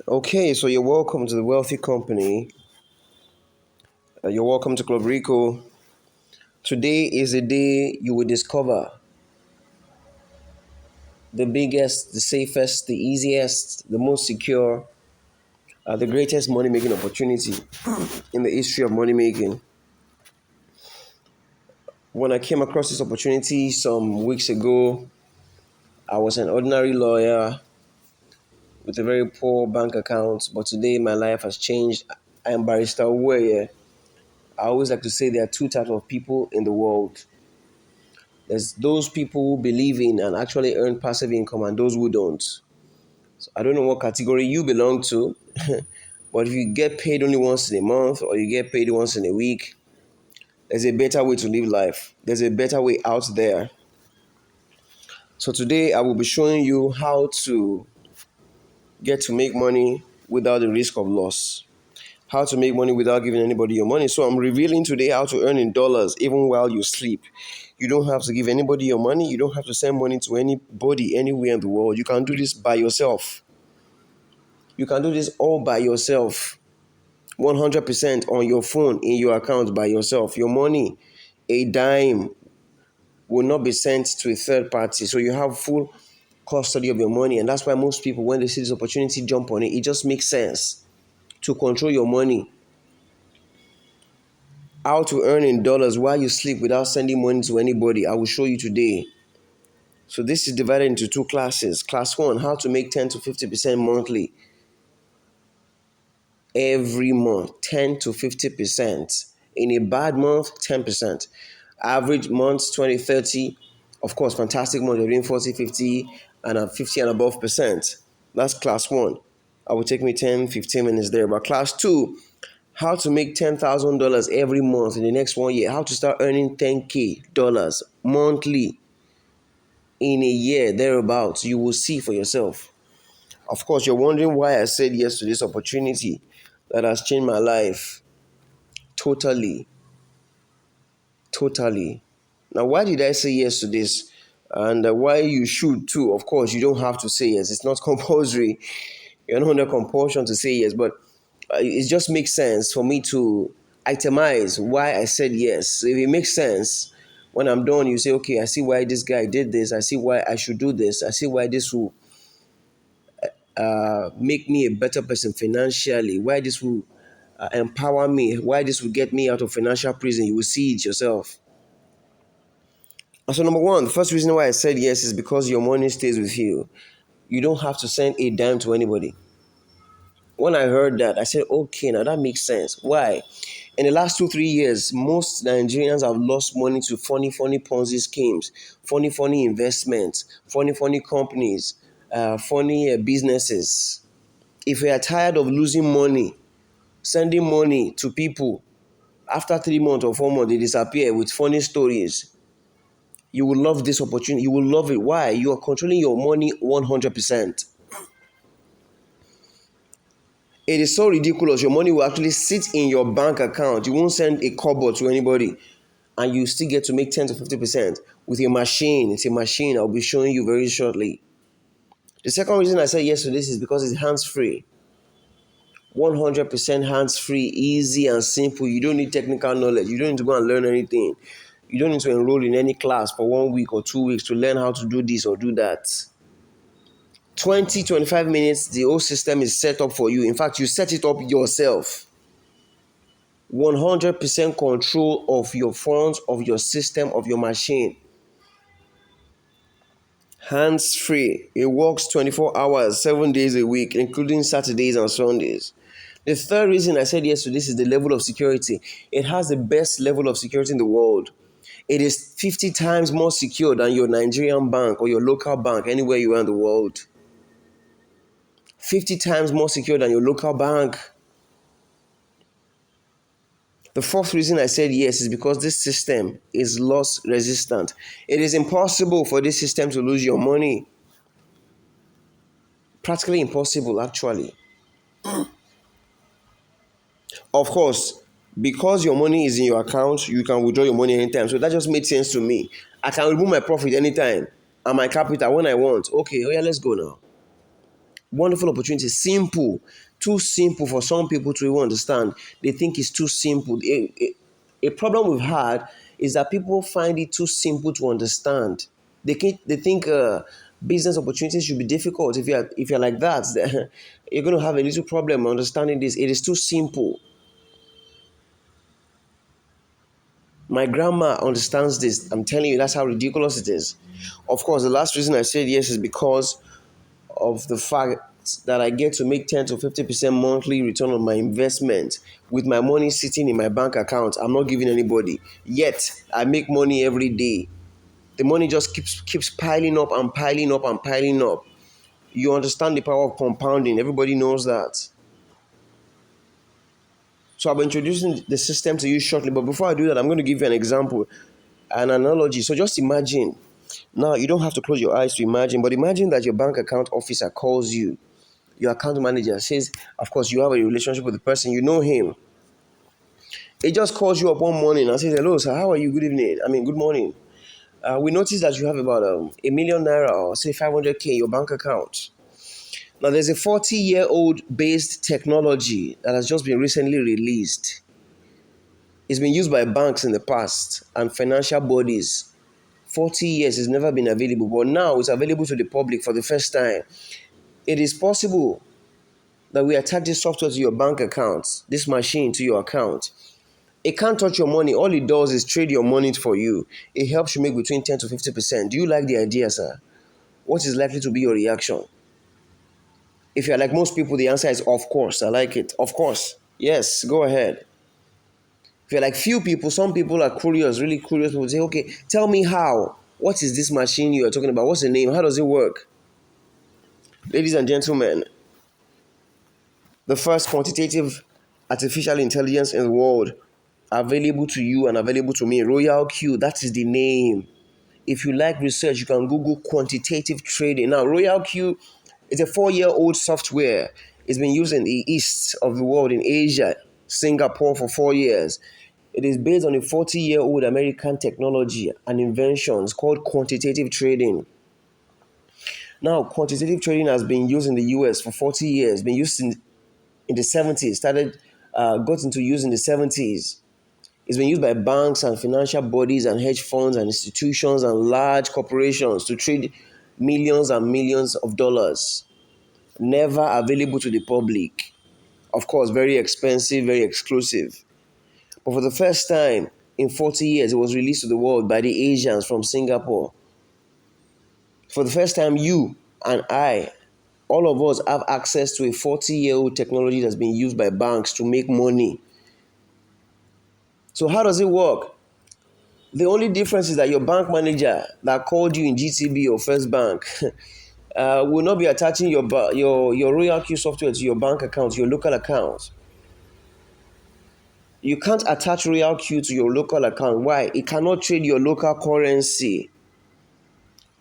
Okay, so you're welcome to the Wealthy Company. You're welcome to Club Rico. Today is the day you will discover the biggest, the safest, the easiest, the most secure, the greatest money making opportunity in the history of money making. When I came across this opportunity some weeks ago, I was an ordinary lawyer with a very poor bank account, but today my life has changed. I am Barrister Uweye. I always like to say there are two types of people in the world. There's those people who believe in and actually earn passive income and those who don't. So I don't know what category you belong to, but if you get paid only once in a month or you get paid once in a week, there's a better way to live life. There's a better way out there. So today I will be showing you how to get to make money without the risk of loss. How to make money without giving anybody your money. So I'm revealing today how to earn in dollars even while you sleep. You don't have to give anybody your money. You don't have to send money to anybody anywhere in the world. You can do this by yourself. You can do this all by yourself. 100% on your phone, in your account by yourself. Your money, a dime, will not be sent to a third party. So you have full custody of your money. And that's why most people, when they see this opportunity, jump on it. It just makes sense to control your money. How to earn in dollars while you sleep without sending money to anybody. I will show you today. So this is divided into two classes. Class 1, how to make 10 to 50% monthly. Every month, 10 to 50%. In a bad month, 10%. Average months, 20, 30. Of course, fantastic month, you're doing 40, 50, and 50 and above percent. That's class 1. I will take me 10, 15 minutes there. But class 2, how to make $10,000 every month in the next 1 year. How to start earning $10K monthly in a year, thereabouts. You will see for yourself. Of course, you're wondering why I said yes to this opportunity that has changed my life totally. Totally. Now, why did I say yes to this? And why you should too. Of course, you don't have to say yes. It's not compulsory. You're not under compulsion to say yes, but it just makes sense for me to itemize why I said yes. So if it makes sense, when I'm done, you say, okay, I see why this guy did this. I see why I should do this. I see why this will make me a better person financially, why this will empower me, why this will get me out of financial prison. You will see it yourself. So number one, the first reason why I said yes is because your money stays with you. You don't have to send a dime to anybody. When I heard that, I said, okay, now that makes sense. Why? In the last 2, 3 years, most Nigerians have lost money to funny Ponzi schemes, funny investments, funny companies, funny businesses. If you are tired of losing money, sending money to people, after 3 months or 4 months, they disappear with funny stories. You will love this opportunity. You will love it. Why? You are controlling your money 100%. It is so ridiculous. Your money will actually sit in your bank account. You won't send a kobo to anybody. And you still get to make 10 to 50% with your machine. It's a machine I'll be showing you very shortly. The second reason I said yes to this is because it's hands-free. 100% hands-free, easy and simple. You don't need technical knowledge. You don't need to go and learn anything. You don't need to enroll in any class for 1 week or 2 weeks to learn how to do this or do that. 20-25 minutes, the whole system is set up for you. In fact, you set it up yourself. 100% control of your funds, of your system, of your machine. Hands-free. It works 24 hours, 7 days a week, including Saturdays and Sundays. The third reason I said yes to this is the level of security. It has the best level of security in the world. It is 50 times more secure than your Nigerian bank or your local bank anywhere you are in the world. 50 times more secure than your local bank. The fourth reason I said yes is because this system is loss resistant. It is impossible for this system to lose your money. Practically impossible, actually. Of course, because your money is in your account, you can withdraw your money anytime. So that just made sense to me. I can remove my profit anytime and my capital when I want. Okay, oh yeah, let's go now. Wonderful opportunity. Simple. Too simple for some people to even understand. They think it's too simple. A problem we've had is that people find it too simple to understand. They think business opportunities should be difficult. If you're like that, you're going to have a little problem understanding this. It is too simple. My grandma understands this. I'm telling you, that's how ridiculous it is. Of course, the last reason I said yes is because of the fact that I get to make 10 to 50% monthly return on my investment with my money sitting in my bank account. I'm not giving anybody. Yet I make money every day. The money just keeps piling up and piling up and piling up. You understand the power of compounding. Everybody knows that. So I'll be introducing the system to you shortly. But before I do that, I'm going to give you an example, an analogy. So just imagine. Now, you don't have to close your eyes to imagine, but imagine that your bank account officer calls you. Your account manager says, of course, you have a relationship with the person, you know him. He just calls you up one morning and says, hello, sir, how are you? Good evening. Good morning. We noticed that you have about a million naira or say 500K in your bank account. Now, there's a 40-year-old based technology that has just been recently released. It's been used by banks in the past and financial bodies. 40 years has never been available, but now it's available to the public for the first time. It is possible that we attach this software to your bank account, this machine to your account. It can't touch your money. All it does is trade your money for you. It helps you make between 10 to 50%. Do you like the idea, sir? What is likely to be your reaction? If you're like most people, the answer is of course. I like it. Of course. Yes, go ahead. If you're like few people, some people are curious, really curious. People say, okay, tell me how. What is this machine you are talking about? What's the name? How does it work? Ladies and gentlemen, the first quantitative artificial intelligence in the world available to you and available to me. Royal Q, that is the name. If you like research, you can Google quantitative trading. Now, Royal Q is a 4-year-old software. It's been used in the east of the world, in Asia, Singapore for 4 years. It is based on a 40-year-old American technology and inventions called quantitative trading. Now, quantitative trading has been used in the US for 40 years, been used in the 70s, got into use in the 70s. It's been used by banks and financial bodies and hedge funds and institutions and large corporations to trade millions and millions of dollars. Never available to the public. Of course, very expensive, very exclusive. But for the first time in 40 years, it was released to the world by the Asians from Singapore. For the first time, you and I, all of us have access to a 40-year-old technology that's been used by banks to make money. So how does it work? The only difference is that your bank manager that called you in GTB or First Bank will not be attaching your Royal Q software to your bank account, your local account. You can't attach Royal Q to your local account. Why? It cannot trade your local currency.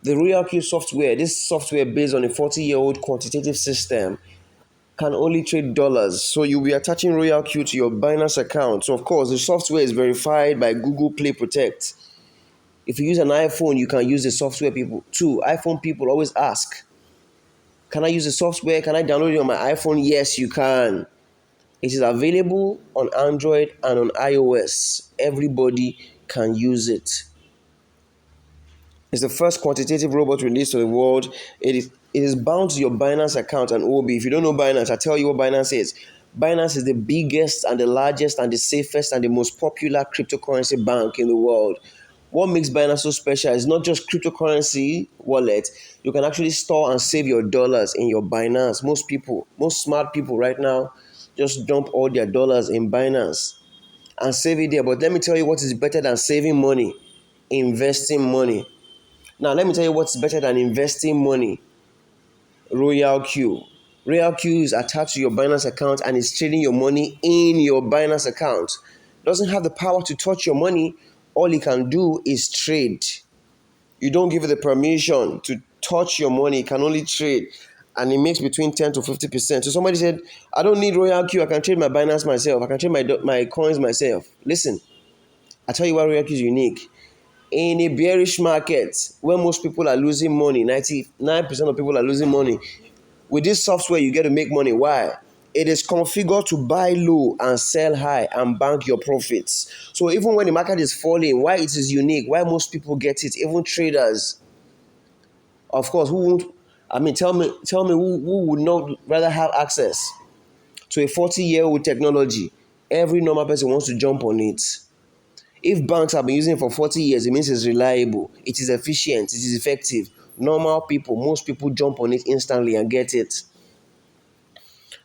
The Royal Q software, this software based on a 40-year-old quantitative system, can only trade dollars. So you'll be attaching Royal Q to your Binance account. So of course, the software is verified by Google Play Protect. If you use an iPhone, you can use the software people too. iPhone people always ask, can I use the software? Can I download it on my iPhone? Yes, you can. It is available on Android and on iOS. Everybody can use it. It's the first quantitative robot released to the world. It is bound to your Binance account and OB. If you don't know Binance, I tell you what Binance is. Binance is the biggest and the largest and the safest and the most popular cryptocurrency bank in the world. What makes Binance so special is not just cryptocurrency wallet. You can actually store and save your dollars in your Binance. Most smart people right now just dump all their dollars in Binance and save it there. But let me tell you what is better than saving money: investing money. Now, let me tell you what's better than investing money. Royal Q. Royal Q is attached to your Binance account and is trading your money in your Binance account. Doesn't have the power to touch your money. All it can do is trade. You don't give it the permission to touch your money. It can only trade. And it makes between 10 to 50%. So somebody said, I don't need Royal Q. I can trade my Binance myself. I can trade my coins myself. Listen, I tell you why Royal Q is unique. In a bearish market where most people are losing money, 99% of people are losing money, With this software, you get to make money. Why? It is configured to buy low and sell high and bank your profits. So even when the market is falling, why it is unique, why most people get it, even traders, of course, who won't, I mean, tell me who would not rather have access to a 40-year-old technology? Every normal person wants to jump on it. If banks have been using it for 40 years, it means it's reliable, it is efficient, it is effective. Normal people, most people jump on it instantly and get it.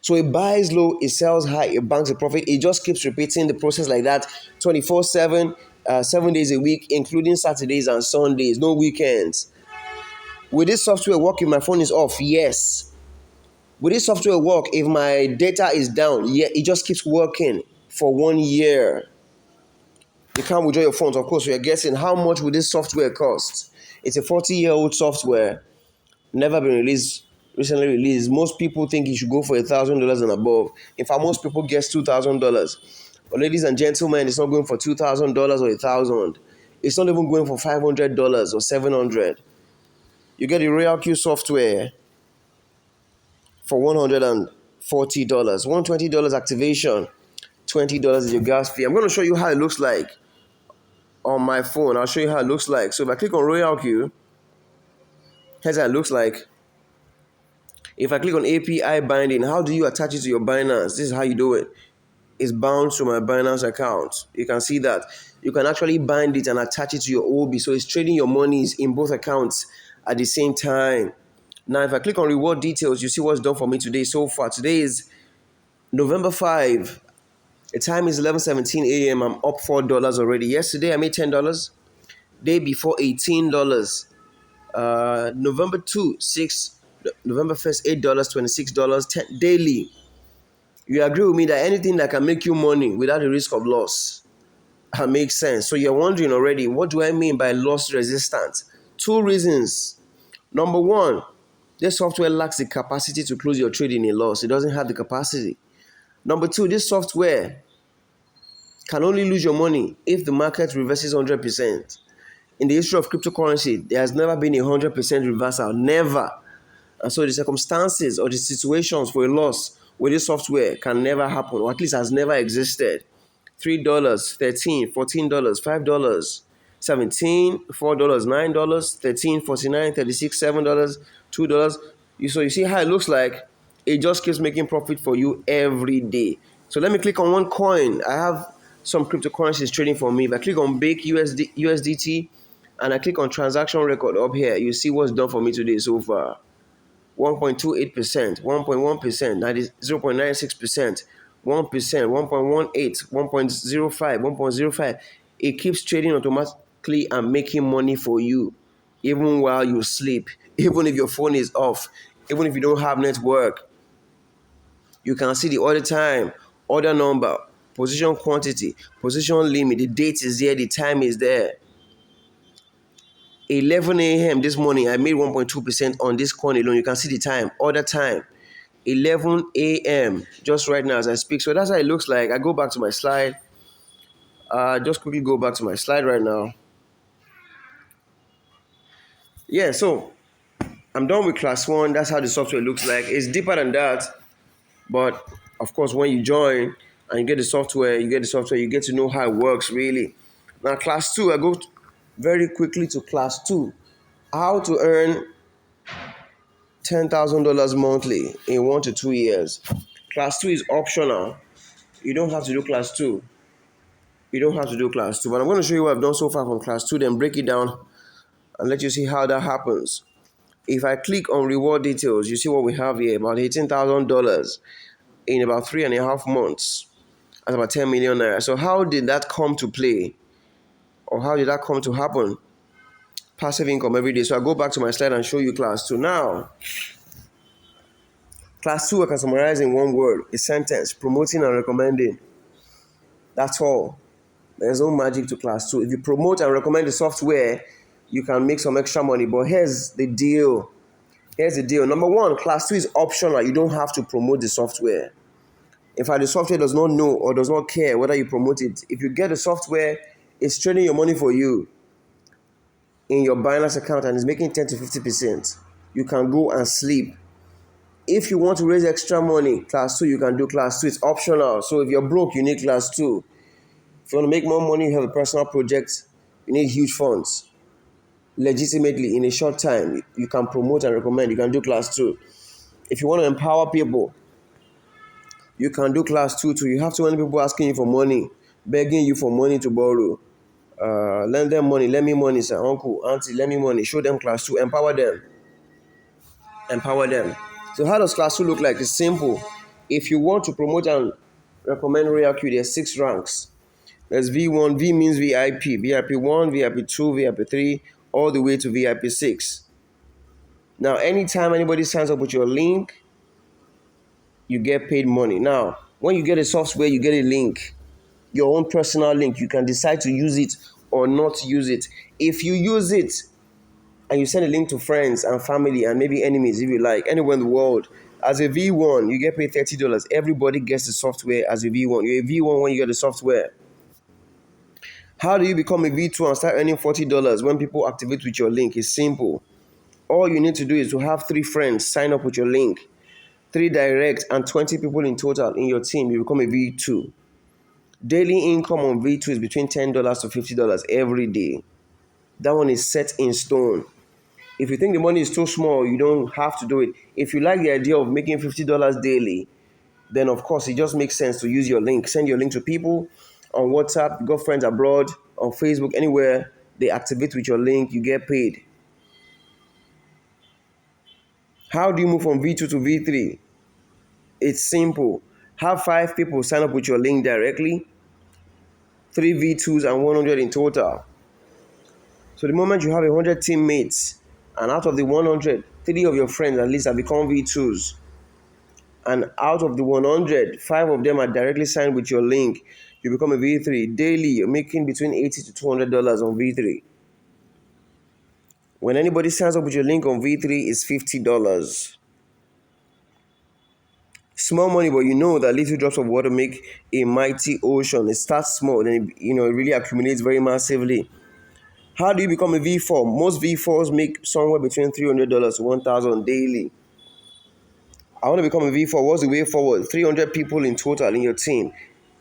So it buys low, it sells high, it banks a profit. It just keeps repeating the process like that 24/7, 7 days a week, including Saturdays and Sundays, no weekends. Will this software work if my phone is off? Yes. Will this software work if my data is down? Yeah, it just keeps working for 1 year. You can't withdraw your funds, of course. You're guessing how much will this software cost? It's a 40-year-old software, never been released, recently released. Most people think you should go for $1,000 and above. In fact, most people guess $2,000. But ladies and gentlemen, it's not going for $2,000 or $1,000. It's not even going for $500 or $700. You get the Royal Q software for $140. $120 activation, $20 is your gas fee. I'm going to show you how it looks like on my phone. I'll show you how it looks like. So if I click on Royal Q, here's how it looks like. If I click on API binding, how do you attach it to your Binance? This is how you do it. It's bound to my Binance account. You can see that. You can actually bind it and attach it to your OB. So it's trading your monies in both accounts at the same time. Now, if I click on reward details, you see what's done for me today so far. Today is November 5. The time is 11:17 a.m. I'm up $4 already. Yesterday, I made $10. Day before, $18. November 2, 6. November 1st, $8, $26, 10 daily. You agree with me that anything that can make you money without the risk of loss makes sense. So you're wondering already, what do I mean by loss resistant? Two reasons. Number one, this software lacks the capacity to close your trade in a loss. It doesn't have the capacity. Number two, this software can only lose your money if the market reverses 100%. In the history of cryptocurrency, there has never been a 100% reversal. Never. And so the circumstances or the situations for a loss with this software can never happen, or at least has never existed. $3, $13, $14, $5, $17, $4, $9, $13, $49, $36, $7, $2. So you see how it looks like. It just keeps making profit for you every day. So let me click on one coin. I have some cryptocurrencies trading for me. If I click on Bake USDT and I click on transaction record up here, you see what's done for me today so far. 1.28%, 1.1%, 0.96%, 1%, 1.18, 1.05, 1.05. It keeps trading automatically and making money for you, even while you sleep, even if your phone is off, even if you don't have network. You can see the order time, order number, position quantity, position limit, the date is there, the time is there. 11 a.m. this morning, I made 1.2% on this coin alone. You can see the time, order time, 11 a.m. just right now as I speak. So that's how it looks like. I go back to my slide. Just quickly go back to my slide right now. Yeah, so I'm done with class one. That's how the software looks like. It's deeper than that. But of course, when you join and you get the software, you get to know how it works really. Now, class two, I go very quickly to class two. How to earn $10,000 monthly in 1 to 2 years. Class 2 is optional. You don't have to do class 2. But I'm going to show you what I've done so far from class 2, then break it down and let you see how that happens. If I click on reward details, you see what we have here, about $18,000 in about 3.5 months. That's about 10 million naira. So how did that come to play? Or how did that come to happen? Passive income every day. So I go back to my slide and show you class 2. Now, class 2 I can summarize in one word, a sentence, promoting and recommending. That's all. There's no magic to class 2. If you promote and recommend the software, you can make some extra money. But here's the deal. Number one, class 2 is optional. You don't have to promote the software. In fact, the software does not know or does not care whether you promote it. If you get the software, it's trading your money for you in your Binance account and it's making 10 to 50%. You can go and sleep If you want to raise extra money, class 2, you can do class 2. It's optional. So if you're broke, you need class 2. If you want to make more money, you have a personal project, you need huge funds. Legitimately, in a short time, you can promote and recommend, you can do class 2. If you want to empower people, you can do class 2 too. You have too many people asking you for money, begging you for money to borrow. Lend them money, lend me money, sir, uncle, auntie, lend me money. Show them class 2, empower them. Empower them. So how does class 2 look like? It's simple. If you want to promote and recommend Royal Q, there's 6 ranks. There's V1, V means VIP, VIP1, VIP2, VIP3, all the way to VIP6. Now, anytime anybody signs up with your link, you get paid money. Now, when you get a software, you get a link, your own personal link. You can decide to use it or not use it. If you use it and you send a link to friends and family and maybe enemies, if you like, anywhere in the world, as a V1, you get paid $30. Everybody gets the software as a V1. You're a V1 when you get the software. How do you become a V2 and start earning $40 when people activate with your link? It's simple. All you need to do is to have 3 friends sign up with your link, 3 direct, and 20 people in total in your team. You become a V2. Daily income on V2 is between $10 to $50 every day. That one is set in stone. If you think the money is too small, you don't have to do it. If you like the idea of making $50 daily, then of course it just makes sense to use your link. Send your link to people on WhatsApp, you got friends abroad, on Facebook, anywhere, they activate with your link, you get paid. How do you move from V2 to V3? It's simple. Have 5 people sign up with your link directly, 3 V2s and 100 in total. So the moment you have 100 teammates, and out of the 100, 3 of your friends at least have become V2s, and out of the 100, 5 of them are directly signed with your link, you become a V3. Daily, you're making between $80 to $200 on V3. When anybody signs up with your link on V3, it's $50. Small money, but you know that little drops of water make a mighty ocean. It starts small, then it really accumulates very massively. How do you become a V4? Most V4s make somewhere between $300 to $1,000 daily. I want to become a V4. What's the way forward? 300 people in total in your team.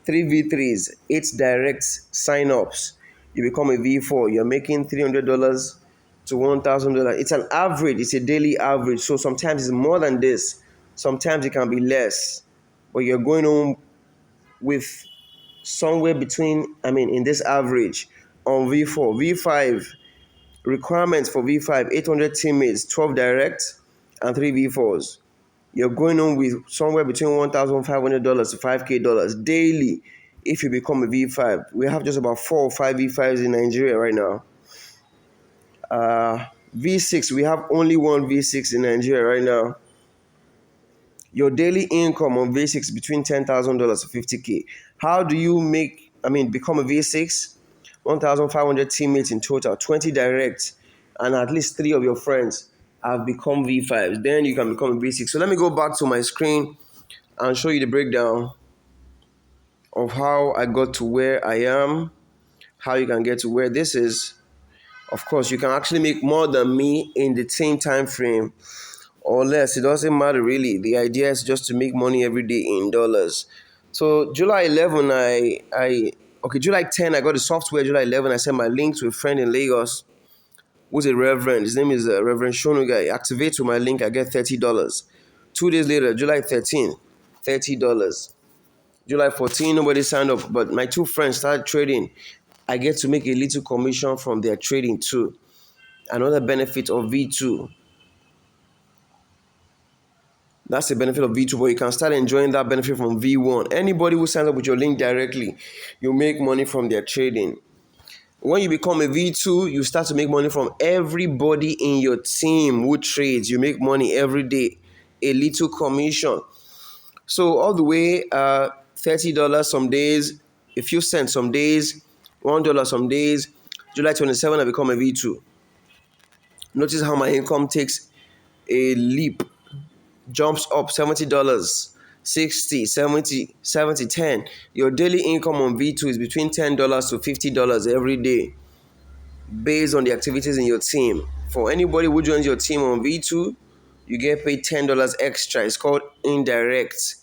3 V3s, 8 direct sign-ups. You become a V4. You're making $300 to $1,000. It's an average. It's a daily average. So sometimes it's more than this. Sometimes it can be less. But you're going home with somewhere between, in this average on V4. V5, requirements for V5, 800 teammates, 12 direct, and 3 V4s. You're going on with somewhere between $1,500 to $5,000 daily if you become a V5. We have just about 4 or 5 V5s in Nigeria right now. V6, we have only 1 V6 in Nigeria right now. Your daily income on V6 is between $10,000 to $50,000. How do you become a V6? 1,500 teammates in total, 20 direct, and at least 3 of your friends have become V5s. Then you can become a V6. So let me go back to my screen and show you the breakdown of how I got to where I am, how you can get to where this is. Of course, you can actually make more than me in the same time frame or less. It doesn't matter really. The idea is just to make money every day in dollars. So July 11, July 10, I got the software. July 11, I sent my link to a friend in Lagos who's a reverend. His name is Reverend Shonuga. Activate with my link, I get $30. 2 days later, July 13, $30. July 14, nobody signed up, but my 2 friends started trading. I get to make a little commission from their trading too. Another benefit of V2. That's the benefit of V2, but you can start enjoying that benefit from V1. Anybody who signs up with your link directly, you make money from their trading. When you become a V2, you start to make money from everybody in your team who trades. You make money every day, a little commission. So all the way, $30 some days, a few cents some days, $1 some days. July 27, I become a V2. Notice how my income takes a leap. Jumps up $70, 60, 70, 70, 10. Your daily income on V2 is between $10 to $50 every day based on the activities in your team. For anybody who joins your team on V2, you get paid $10 extra. It's called indirect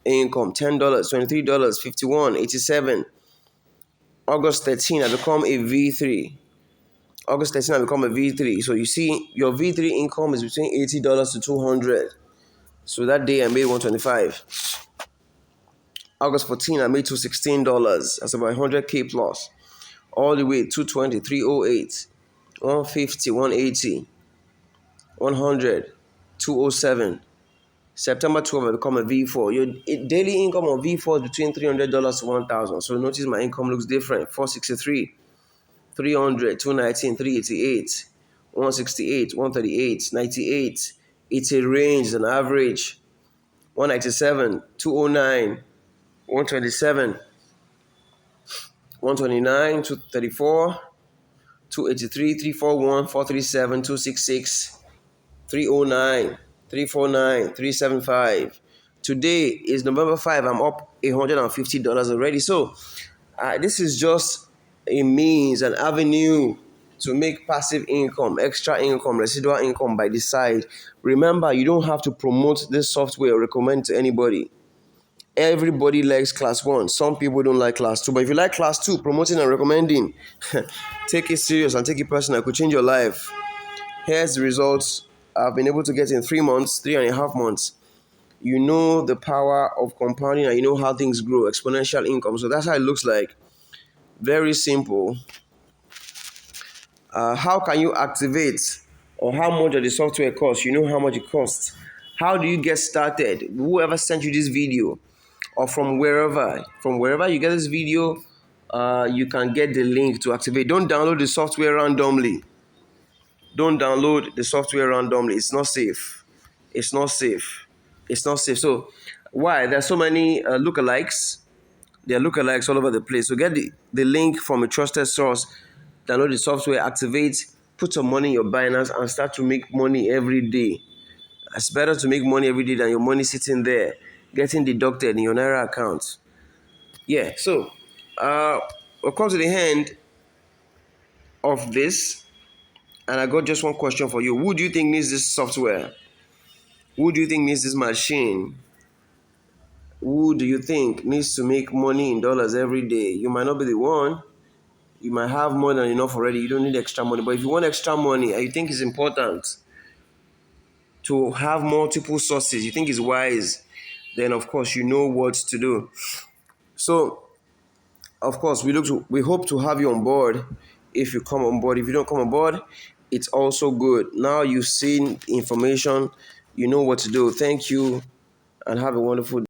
income. $10, $23, 51, 87. August 13, I become a V3. August 13, I become a V3. So you see, your V3 income is between $80 to 200. So that day I made 125. August 14, I made $216. That's about 100K plus. All the way 220, 308, 150, 180, 100, 207. September 12, I become a V4. Your daily income on V4 is between $300 to 1,000. So notice my income looks different. 463, 300, 219, 388, 168, 138, 98. It's a range, it's an average. 197, 209, 127, 129, 234, 283, 341, 437, 266, 309, 349, 375. Today is November 5. I'm up $150 already. So this is just a means, an avenue to make passive income, extra income, residual income by the side. Remember, you don't have to promote this software or recommend to anybody. Everybody likes class 1. Some people don't like class 2. But if you like class 2, promoting and recommending, take it serious and take it personal. It could change your life. Here's the results I've been able to get in 3 months, 3.5 months. You know the power of compounding and you know how things grow, exponential income. So that's how it looks like. Very simple. How can you activate, or how much does the software cost? You know how much it costs. How do you get started? Whoever sent you this video, or from wherever you get this video, you can get the link to activate. Don't download the software randomly. Don't download the software randomly. It's not safe. It's not safe. It's not safe. So why? There's so many lookalikes. There are lookalikes all over the place. So get the link from a trusted source. Download the software, activate, put some money in your Binance and start to make money every day. It's better to make money every day than your money sitting there, getting deducted in your Naira account. Yeah, so we'll come to the end of this. And I got just one question for you. Who do you think needs this software? Who do you think needs this machine? Who do you think needs to make money in dollars every day? You might not be the one. You might have more than enough already. You don't need extra money. But if you want extra money and you think it's important to have multiple sources, you think it's wise, then of course you know what to do. So, of course, we hope to have you on board if you come on board. If you don't come on board, it's also good. Now you've seen information, you know what to do. Thank you and have a wonderful day.